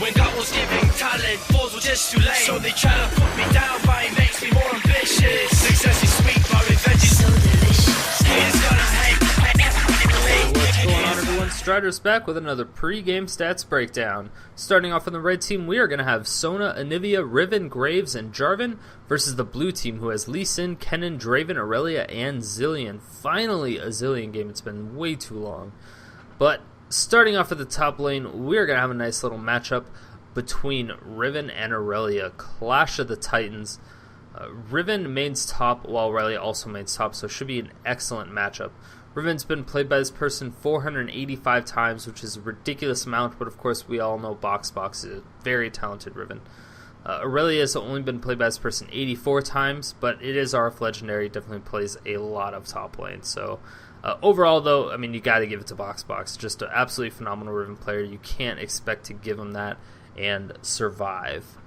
when God was giving talent, balls were just too late. So they try to put me down, but it makes me more ambitious. Success is sweet, but revenge is so delicious. Haters gonna hate. What's going on, everyone? Strider's back with another pre-game stats breakdown. Starting off on the red team, we are going to have Sona, Anivia, Riven, Graves, and Jarvan versus the blue team, who has Zilean, Kennen, Draven, Irelia, and Zilean. Finally, a Zilean game. It's been way too long. But starting off at the top lane, we are going to have a nice little matchup between Riven and Irelia. Clash of the Titans. Riven mains top, while Irelia also mains top, so it should be an excellent matchup. Riven's been played by this person 485 times, which is a ridiculous amount, but of course we all know BoxBox is a very talented Riven. Irelia has only been played by this person 84 times, but it is RF Legendary, definitely plays a lot of top lane. So overall though, I mean, you got to give it to BoxBox. Just an absolutely phenomenal Riven player. You can't expect to give him that and survive.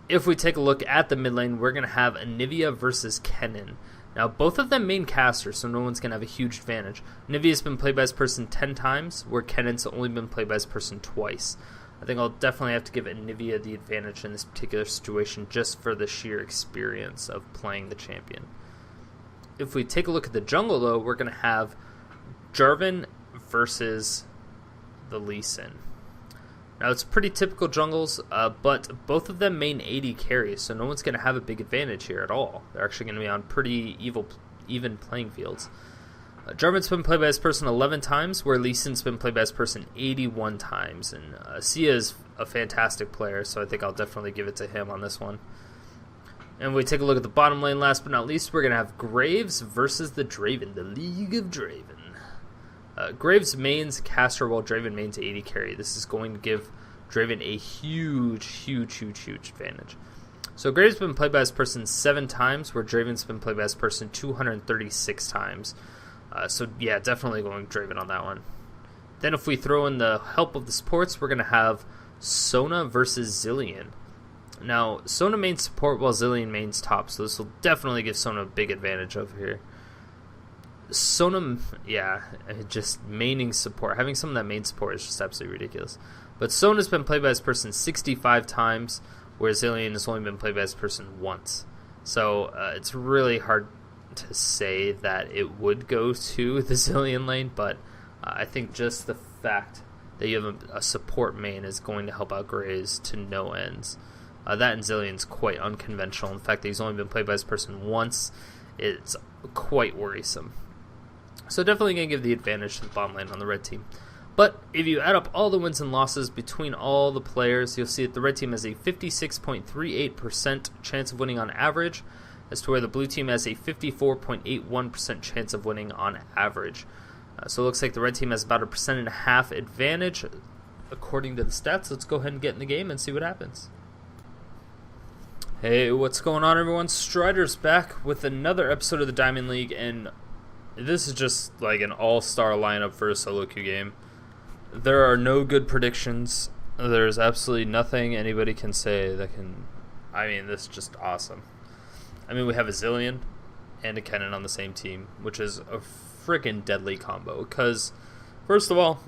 If we take a look at the mid lane, we're going to have Anivia versus Kennen. Now, both of them main casters, so no one's going to have a huge advantage. Anivia's been played by this person 10 times, where Kennen's only been played by this person twice. I think I'll definitely have to give Anivia the advantage in this particular situation just for the sheer experience of playing the champion. If we take a look at the jungle, though, we're going to have Jarvan versus the Zilean. Now, it's pretty typical jungles, but both of them main AD carries, so no one's going to have a big advantage here at all. They're actually going to be on pretty even playing fields. Jarvan's been played by this person 11 times, where Zilean's been played by this person 81 times. And Seeiya is a fantastic player, so I think I'll definitely give it to him on this one. And we take a look at the bottom lane, last but not least, we're going to have Graves versus the Draven, the League of Draven. Graves mains caster while Draven mains AD carry. This is going to give Draven a huge advantage. So Graves has been played by this person 7 times, where Draven's been played by this person 236 times. So yeah, definitely going Draven on that one. Then if we throw in the help of the supports, we're going to have Sona versus Zilean. Now, Sona mains support while Zilean mains top, so this will definitely give Sona a big advantage over here. Sona, yeah, just maining support. Having some of that main support is just absolutely ridiculous. But Sona's been played by this person 65 times, whereas Zilean has only been played by this person once. So it's really hard to say that it would go to the Zilean lane, but I think just the fact that you have a support main is going to help out Graves to no ends. That and Zilean's quite unconventional. In fact, that he's only been played by this person once, it's quite worrisome. So definitely going to give the advantage to the bottom lane on the red team. But if you add up all the wins and losses between all the players, you'll see that the red team has a 56.38% chance of winning on average, as to where the blue team has a 54.81% chance of winning on average. So it looks like the red team has about a 1.5% advantage according to the stats. Let's go ahead and get in the game and see what happens. Hey, what's going on, everyone? Strider's back with another episode of the Diamond League, and this is just like an all-star lineup for a solo queue game. There are no good predictions. There's absolutely nothing anybody can say that can... I mean, this is just awesome. I mean, we have a Zilean and a Kennen on the same team, which is a freaking deadly combo. Because, first of all,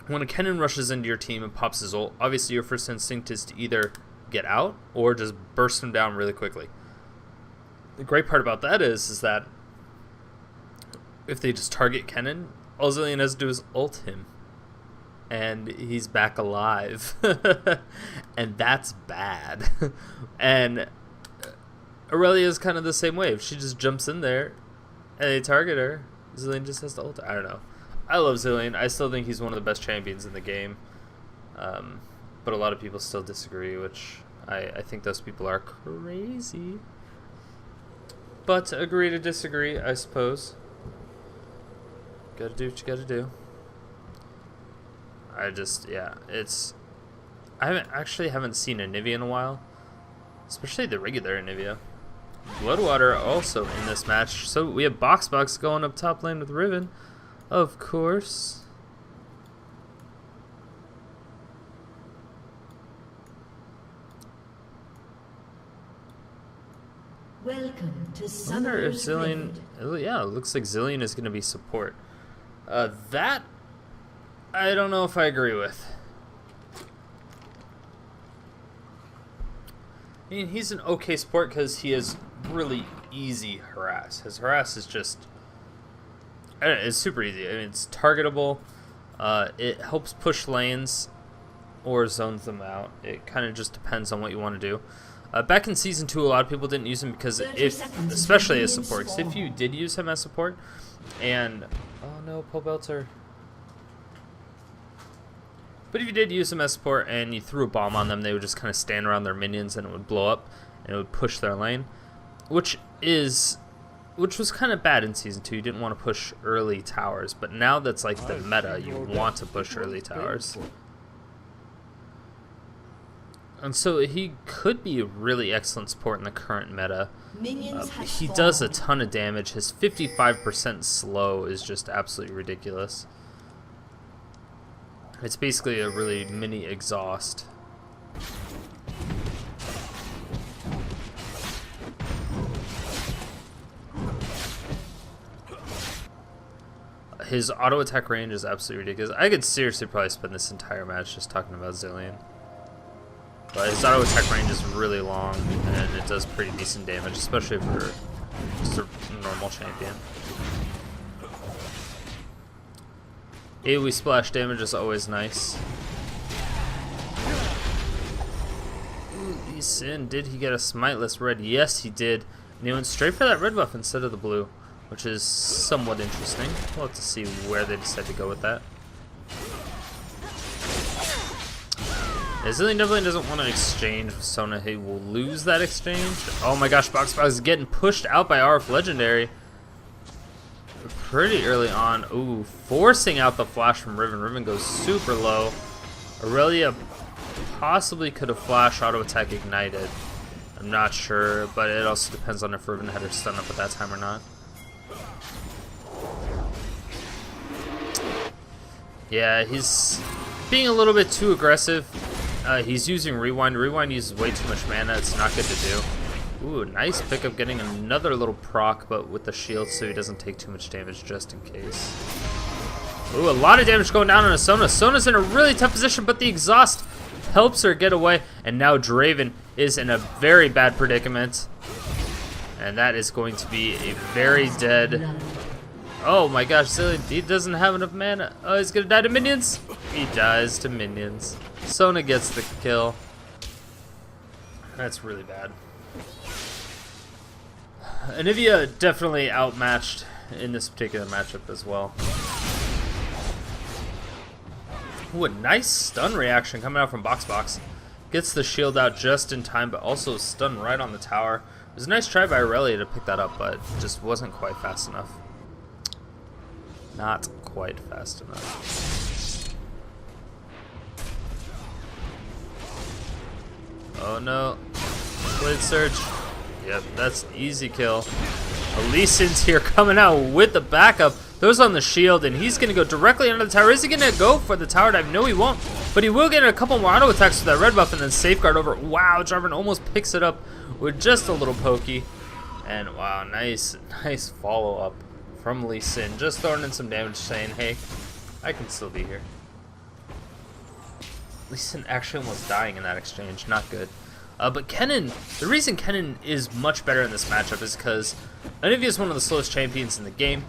when a Kennen rushes into your team and pops his ult, obviously your first instinct is to either get out or just burst him down really quickly. The great part about that is that if they just target Kennen, all Zilean has to do is ult him, and he's back alive. And that's bad. And Irelia is kind of the same way. If she just jumps in there and they target her, Zilean just has to ult her. I don't know. I love Zilean. I still think he's one of the best champions in the game. But a lot of people still disagree, which I think those people are crazy. But agree to disagree, I suppose. Gotta do what you gotta do. I haven't seen Anivia in a while, especially the regular Anivia. BloodWater also in this match, so we have BoxBox going up top lane with Riven, of course. Welcome to I wonder if Zilean... Yeah, it looks like Zilean is going to be support. That, I don't know if I agree with. I mean, he's an okay support because he has really easy harass. His harass is just... it's super easy. I mean, it's targetable. It helps push lanes or zones them out. It kind of just depends on what you want to do. Back in Season 2, a lot of people didn't use him because especially as support, because if you did use him as support, and... oh no, Pobelts are... but if you did use them as support and you threw a bomb on them, they would just kind of stand around their minions and it would blow up and it would push their lane, which was kind of bad in Season 2. You didn't want to push early towers, but now that's like the meta. You want to push early towers. And so he could be a really excellent support in the current meta. He does a ton of damage. His 55% slow is just absolutely ridiculous. It's basically a really mini exhaust. His auto attack range is absolutely ridiculous. I could seriously probably spend this entire match just talking about Zilean. But his auto attack range is really long, and it does pretty decent damage, especially for just a normal champion. AoE splash damage is always nice. Ooh, Lee Sin, did he get a smiteless red? Yes, he did. And he went straight for that red buff instead of the blue, which is somewhat interesting. We'll have to see where they decide to go with that. Zilean definitely doesn't want an exchange with Sona. He will lose that exchange. Oh my gosh, BoxBox is getting pushed out by RF Legendary pretty early on. Ooh, forcing out the flash from Riven. Riven goes super low. Irelia possibly could have flash auto attack ignited. I'm not sure, but it also depends on if Riven had her stun up at that time or not. Yeah, he's being a little bit too aggressive. He's using Rewind. Rewind uses way too much mana. It's not good to do. Ooh, nice pickup, getting another little proc, but with the shield so he doesn't take too much damage just in case. Ooh, a lot of damage going down on a Sona. Sona's in a really tough position, but the exhaust helps her get away. And now Draven is in a very bad predicament. And that is going to be a very dead... oh my gosh, Zilean, he doesn't have enough mana. Oh, he's gonna die to minions. He dies to minions. Sona gets the kill. That's really bad. Anivia definitely outmatched in this particular matchup as well. Ooh, a nice stun reaction coming out from BoxBox. Gets the shield out just in time, but also stun right on the tower. It was a nice try by Irelia to pick that up, but just wasn't quite fast enough. Not quite fast enough. Oh no. Blade Surge. Yep, that's easy kill. Lee Sin's here coming out with the backup. Throws on the shield, and he's going to go directly under the tower. Is he going to go for the tower dive? No, he won't. But he will get a couple more auto attacks with that red buff and then safeguard over. Wow, Jarvan almost picks it up with just a little pokey. And wow, nice follow-up from Lee Sin. Just throwing in some damage, saying, hey, I can still be here. Lee Sin actually almost dying in that exchange. Not good. But Kennen, the reason Kennen is much better in this matchup is because Anivia is one of the slowest champions in the game.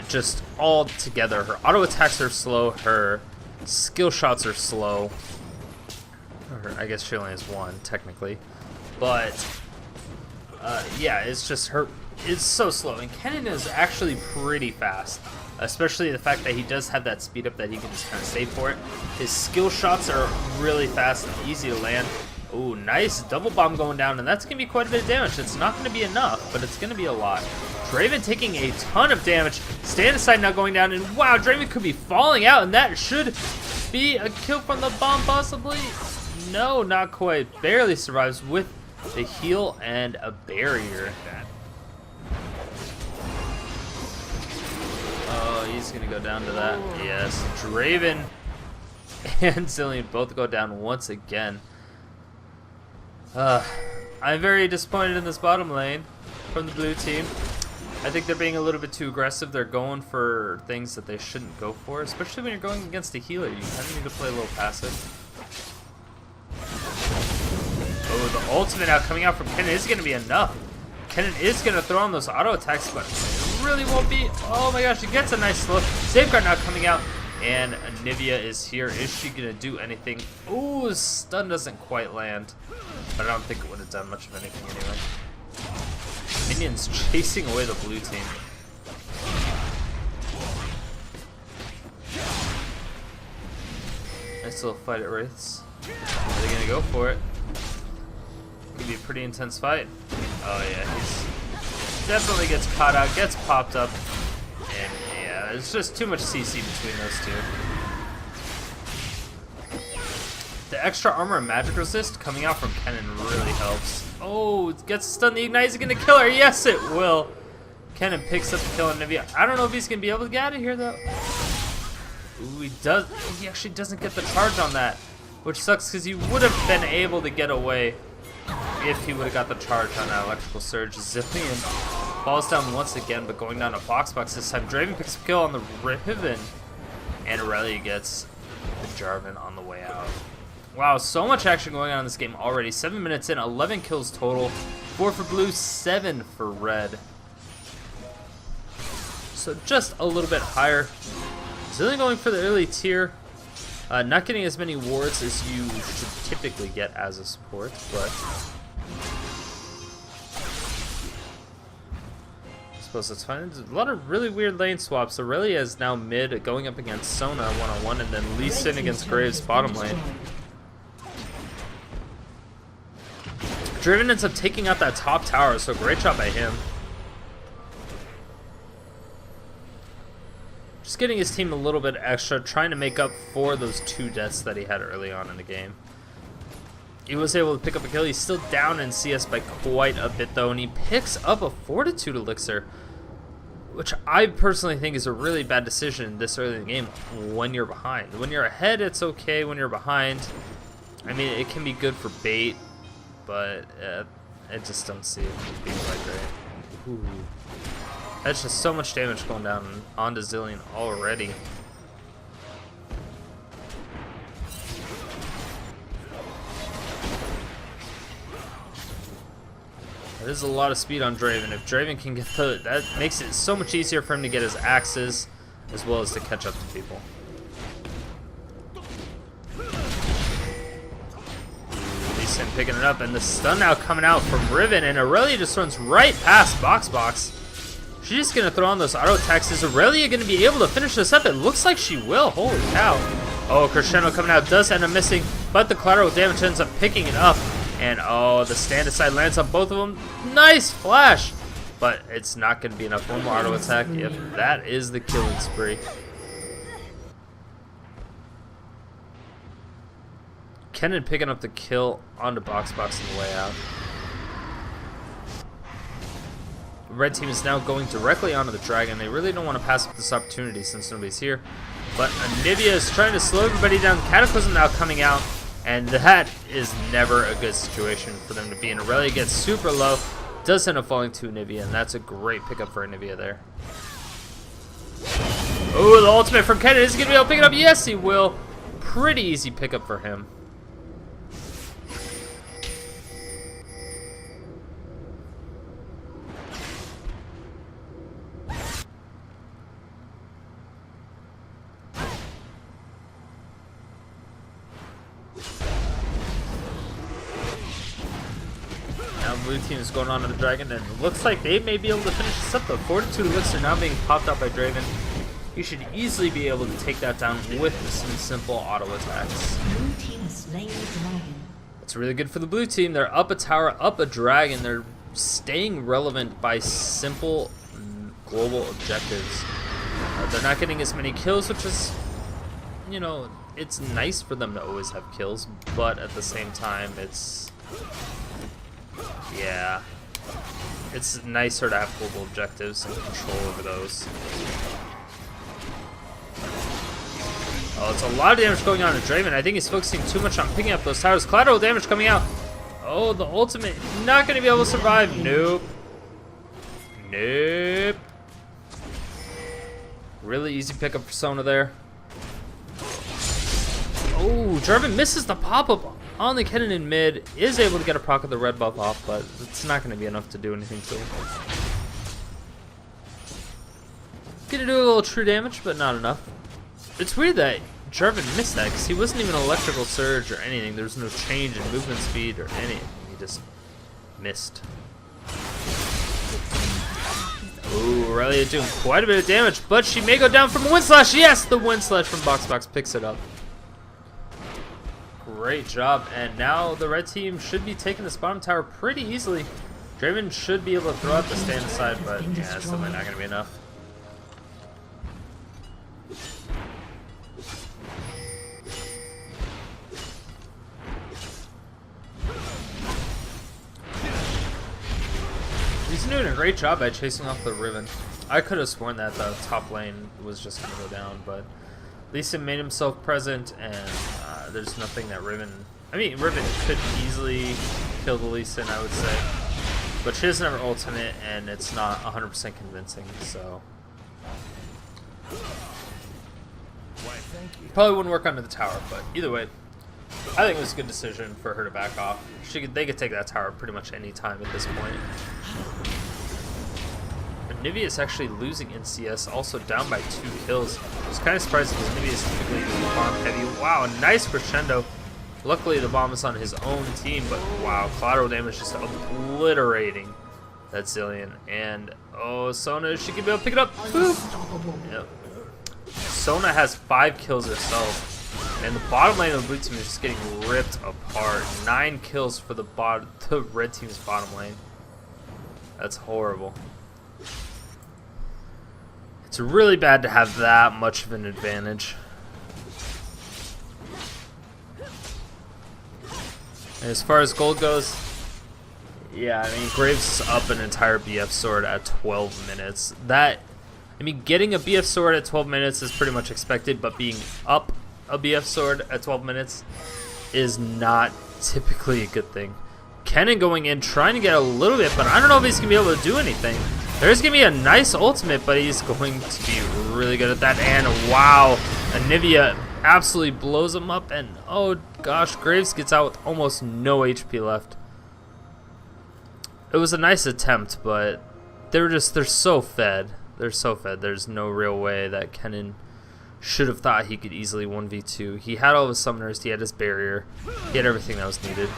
Just all together. Her auto attacks are slow, her skill shots are slow. Or I guess she only has one, technically. But, yeah, it's just her, it's so slow. And Kennen is actually pretty fast. Especially the fact that he does have that speed up that he can just kind of save for it. His skill shots are really fast and easy to land. Ooh, nice double bomb going down, and that's going to be quite a bit of damage. It's not going to be enough, but it's going to be a lot. Draven taking a ton of damage. Stand aside now going down, and wow, Draven could be falling out, and that should be a kill from the bomb possibly. No, not quite. Barely survives with the heal and a barrier. Oh, he's going to go down to that. Yes, Draven and Zilean both go down once again. I'm very disappointed in this bottom lane from the blue team. I think they're being a little bit too aggressive. They're going for things that they shouldn't go for, especially when you're going against a healer. You kind of need to play a little passive. Oh, the ultimate now coming out from Kennen is going to be enough. Kennen is going to throw on those auto attacks, but it really won't be. Oh my gosh, he gets a nice slow. Safeguard now coming out, and Anivia is here. Is she going to do anything? Ooh, stun doesn't quite land, but I don't think it would have done much of anything anyway. Minions chasing away the blue team. Nice little fight at Wraiths. Are they going to go for it? Could be a pretty intense fight. Oh yeah, he's definitely gets caught out, gets popped up, and yeah, there's just too much CC between those two. The extra armor and magic resist coming out from Kennen really helps. Oh, it gets stunned. The Ignite is gonna kill her. Yes, it will. Kennen picks up the kill on Anivia. I don't know if he's gonna be able to get out of here though. Ooh, he does. He actually doesn't get the charge on that, which sucks because he would have been able to get away if he would have got the charge on that electrical surge. Zilean falls down once again, but going down to BoxBox this time. Draven picks up a kill on the Riven, and Irelia gets the Jarvan on the way out. Wow, so much action going on in this game already. 7 minutes in, 11 kills total. 4 for blue, 7 for red. So just a little bit higher. Zilean going for the early tier. Not getting as many wards as you should typically get as a support, but I suppose that's fine. There's a lot of really weird lane swaps. Irelia is now mid, going up against Sona one-on-one, and then Lee Sin against Graves bottom lane. Draven ends up taking out that top tower, so great job by him. Just getting his team a little bit extra, trying to make up for those 2 deaths that he had early on in the game. He was able to pick up a kill. He's still down in CS by quite a bit though, and he picks up a Fortitude Elixir, which I personally think is a really bad decision this early in the game when you're behind. When you're ahead, it's okay. When you're behind, I mean, it can be good for bait, but I just don't see it being quite great. Ooh. That's just so much damage going down onto Zilean already. There's a lot of speed on Draven. If Draven can get that makes it so much easier for him to get his axes as well as to catch up to people. Decent picking it up, and the stun now coming out from Riven, and Irelia just runs right past BoxBox. She's just going to throw on those auto attacks. Is Irelia going to be able to finish this up? It looks like she will. Holy cow. Oh, Phrxshn coming out does end up missing, but the collateral damage ends up picking it up. And oh, the stand aside lands on both of them. Nice flash. But it's not going to be enough. One more auto attack if that is the killing spree. Kennen picking up the kill onto BoxBox on the way out. Red team is now going directly onto the dragon. They really don't want to pass up this opportunity since nobody's here. But Anivia is trying to slow everybody down. Cataclysm now coming out, and that is never a good situation for them to be in. Irelia gets super low, does end up falling to Anivia, and that's a great pickup for Anivia there. Oh, the ultimate from Kennen. Is he going to be able to pick it up? Yes, he will. Pretty easy pickup for him. Blue team is going on to the dragon, and it looks like they may be able to finish this up. The Fortitude Elixir now being popped out by Draven. You should easily be able to take that down with some simple auto attacks. Blue team has slain the dragon. It's really good for the blue team. They're up a tower, up a dragon. They're staying relevant by simple global objectives. They're not getting as many kills, which is, you know, it's nice for them to always have kills, but at the same time, it's... yeah, it's nicer to have global objectives and control over those. Oh, it's a lot of damage going on to Draven. I think he's focusing too much on picking up those towers. Collateral damage coming out. Oh, the ultimate. Not going to be able to survive. Nope. Nope. Really easy pickup for Sona there. Oh, Jarvan misses the pop-up on the Kennen in mid, is able to get a proc of the red buff off, but it's not going to be enough to do anything to him. Gonna do a little true damage, but not enough. It's weird that Jarvan missed that, because he wasn't even electrical surge or anything. There was no change in movement speed or anything. He just missed. Ooh, Irelia doing quite a bit of damage, but she may go down from a wind slash. Yes, the wind slash from BoxBox picks it up. Great job, and now the red team should be taking this bottom tower pretty easily. Draven should be able to throw out the stand aside, but yeah, it's simply not going to be enough. He's doing a great job by chasing off the Riven. I could have sworn that the top lane was just going to go down, but Zilean made himself present, and there's nothing that Riven... I mean, Riven could easily kill the Zilean, I would say. But she doesn't have her ultimate, and it's not 100% convincing, so... Probably wouldn't work under the tower, but either way, I think it was a good decision for her to back off. They could take that tower pretty much any time at this point. Anivia is actually losing in CS, also down by 2 kills. I was kind of surprised because Anivia is typically bomb heavy. Wow, nice crescendo. Luckily the bomb is on his own team, but wow, collateral damage just obliterating that Zilean. And oh, Sona, she could be able to pick it up. Boop. Yep. Sona has 5 kills herself, and the bottom lane of the blue team is just getting ripped apart. 9 kills for the red team's bottom lane. That's horrible. It's really bad to have that much of an advantage. And as far as gold goes, yeah, I mean, Graves is up an entire BF sword at 12 minutes. I mean, getting a BF sword at 12 minutes is pretty much expected, but being up a BF sword at 12 minutes is not typically a good thing. Kennen going in, trying to get a little bit, but I don't know if he's going to be able to do anything. There's going to be a nice ultimate, but he's going to be really good at that. And wow, Anivia absolutely blows him up. And oh gosh, Graves gets out with almost no HP left. It was a nice attempt, but they're so fed. They're so fed. There's no real way that Kennen should have thought he could easily 1v2. He had all of his summoners, he had his barrier, he had everything that was needed.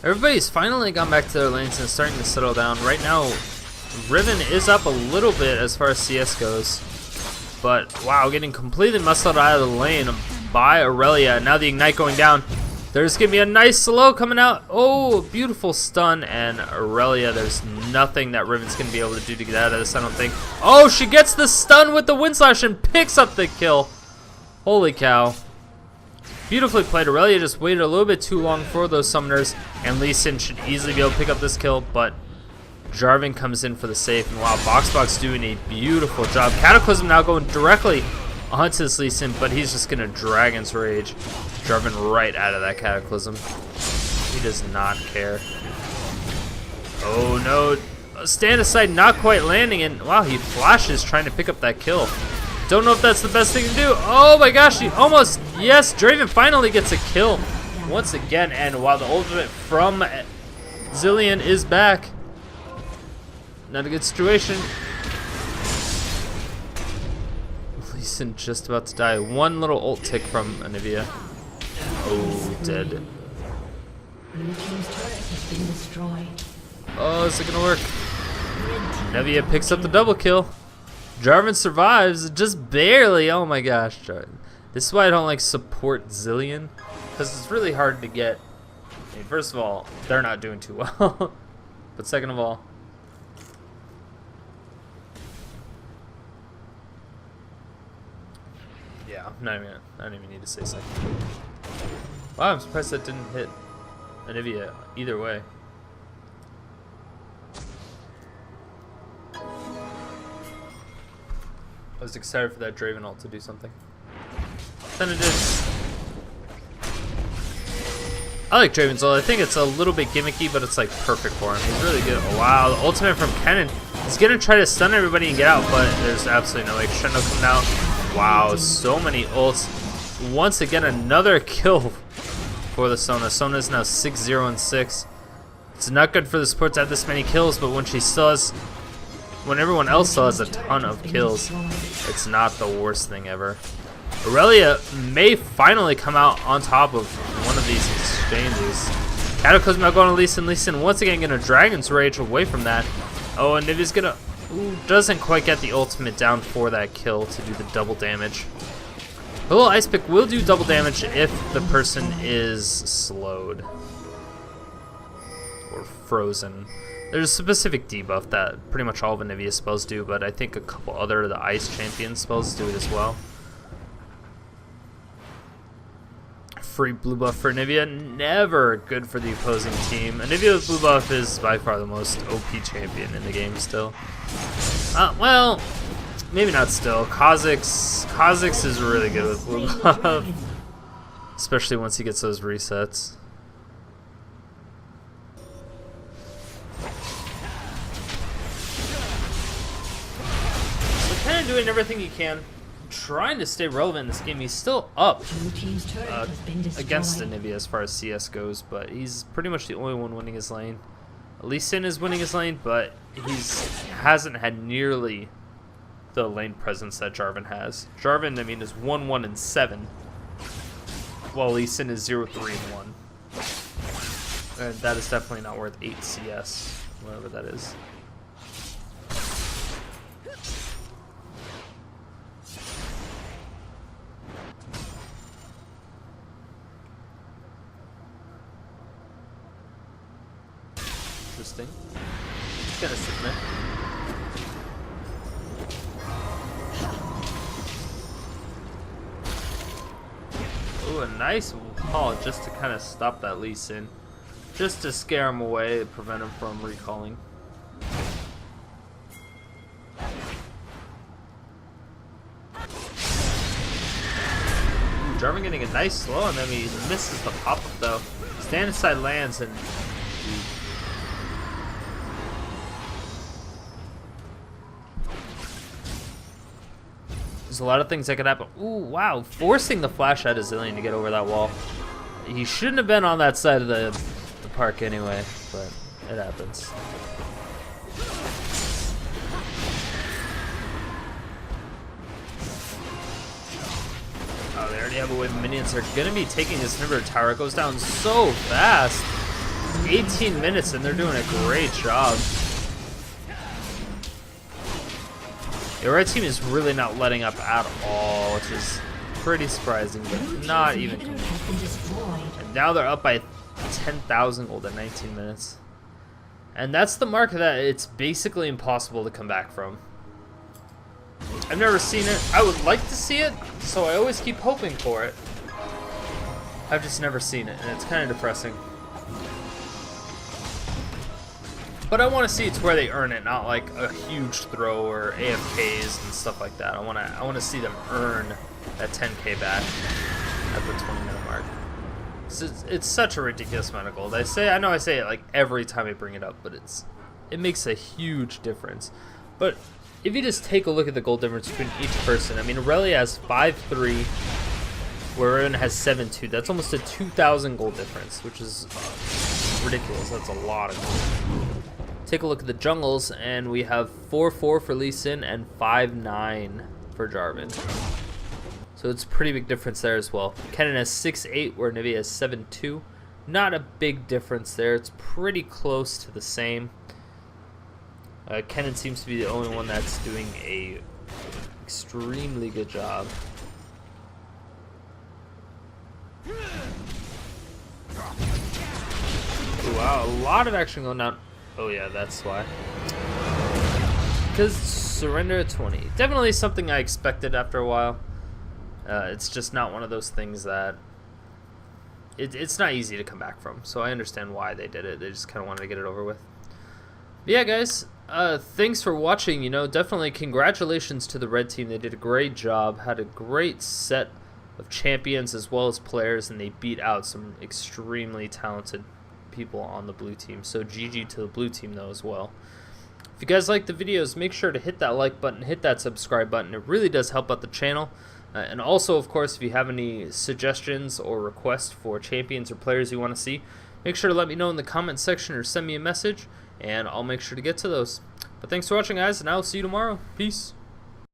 Everybody's finally gone back to their lanes and starting to settle down. Right now, Riven is up a little bit as far as CS goes. But, wow, getting completely muscled out of the lane by Irelia. Now the Ignite going down. There's going to be a nice slow coming out. Oh, beautiful stun. And Irelia, there's nothing that Riven's going to be able to do to get out of this, I don't think. Oh, she gets the stun with the Wind Slash and picks up the kill. Holy cow. Beautifully played. Irelia just waited a little bit too long for those summoners, and Zilean should easily be able to pick up this kill, but Jarvan comes in for the save, and wow, BoxBox doing a beautiful job. Cataclysm now going directly onto this Zilean, but he's just going to Dragon's Rage Jarvan right out of that Cataclysm. He does not care. Oh no, stand aside not quite landing, and wow, he flashes trying to pick up that kill. Don't know if that's the best thing to do. Oh my gosh, he almost, yes, Draven finally gets a kill once again. And while the ultimate from Zilean is back, not a good situation. Zilean just about to die. One little ult tick from Anivia. Oh, dead. Oh, is it gonna work? Anivia picks up the double kill. Jarvan survives, just barely. Oh my gosh, Jarvan. This is why I don't like support Zilean, because it's really hard to get. I mean, first of all, they're not doing too well, but second of all, yeah, I don't even need to say second. Wow, I'm surprised that didn't hit Anivia either way. I was excited for that Draven ult to do something. Then it did. I like Draven's ult. I think it's a little bit gimmicky, but it's like perfect for him. He's really good. Oh, wow, the ultimate from Kennen. He's gonna try to stun everybody and get out, but there's absolutely no way. Shen coming out. Wow, so many ults. Once again, another kill for the Sona. Sona is now 6-0-6. It's not good for the support to have this many kills, but when she still has, when everyone else still has a ton of kills, it's not the worst thing ever. Irelia may finally come out on top of one of these exchanges. Cataclysm out going to Lee Sin. Lee Sin once again getting a Dragon's Rage away from that. Oh, and Anivia's gonna... Ooh, doesn't quite get the ultimate down for that kill to do the double damage. A little Ice Pick will do double damage if the person is slowed. Or frozen. There's a specific debuff that pretty much all of Anivia's spells do, but I think a couple other of the Ice Champion spells do it as well. Free blue buff for Anivia, never good for the opposing team. Anivia with blue buff is by far the most OP champion in the game still. Well, maybe not still. Kha'Zix is really good with blue buff, especially once he gets those resets. So kind of doing everything he can. Trying to stay relevant in this game. He's still up against Anivia as far as CS goes, but he's pretty much the only one winning his lane. Lee Sin is winning his lane, but hasn't had nearly the lane presence that Jarvan has. Jarvan, I mean, is 1-1-7, while Lee Sin is 0-3-1. And that is definitely not worth 8 CS, whatever that is. Interesting. Just gonna submit. Ooh, a nice wall just to kind of stop that Lee Sin. Just to scare him away, prevent him from recalling. Ooh, Jarvan getting a nice slow, and then he misses the pop-up though. Stand inside lands and... There's a lot of things that could happen. Ooh, wow. Forcing the flash out of Zilean to get over that wall. He shouldn't have been on that side of the park anyway, but it happens. Oh, they already have a wave of minions. They're going to be taking this inhibitor tower. It goes down so fast. 18 minutes, and they're doing a great job. The red team is really not letting up at all, which is pretty surprising, but not even close. And now they're up by 10,000 gold in 19 minutes. And that's the mark that it's basically impossible to come back from. I've never seen it. I would like to see it, so I always keep hoping for it. I've just never seen it, and it's kind of depressing. But I want to see it's where they earn it, not like a huge throw or AFKs and stuff like that. I want to see them earn that 10k back at the 20-minute mark. It's such a ridiculous amount of gold. I know I say it like every time I bring it up, but it makes a huge difference. But if you just take a look at the gold difference between each person, I mean, Irelia has 5-3, where Riven has 7-2. That's almost a 2,000 gold difference, which is ridiculous. That's a lot of gold. Take a look at the jungles, and we have 4-4 for Lee Sin and 5-9 for Jarvan. So it's a pretty big difference there as well. Kennen has 6-8, where Anivia has 7-2. Not a big difference there. It's pretty close to the same. Kennen seems to be the only one that's doing a extremely good job. Wow, a lot of action going down. Oh yeah, that's why. Because surrender at 20. Definitely something I expected after a while. It's just not one of those things that... It's not easy to come back from. So I understand why they did it. They just kind of wanted to get it over with. But yeah, guys. Thanks for watching. Definitely congratulations to the red team. They did a great job, had a great set of champions as well as players, and they beat out some extremely talented people on the blue team. So GG to the blue team though as well. If you guys like the videos, make sure to hit that like button, hit that subscribe button. It really does help out the channel. And also, of course, if you have any suggestions or requests for champions or players you want to see, make sure to let me know in the comment section or send me a message, and I'll make sure to get to those. But thanks for watching, guys, and I'll see you tomorrow. Peace.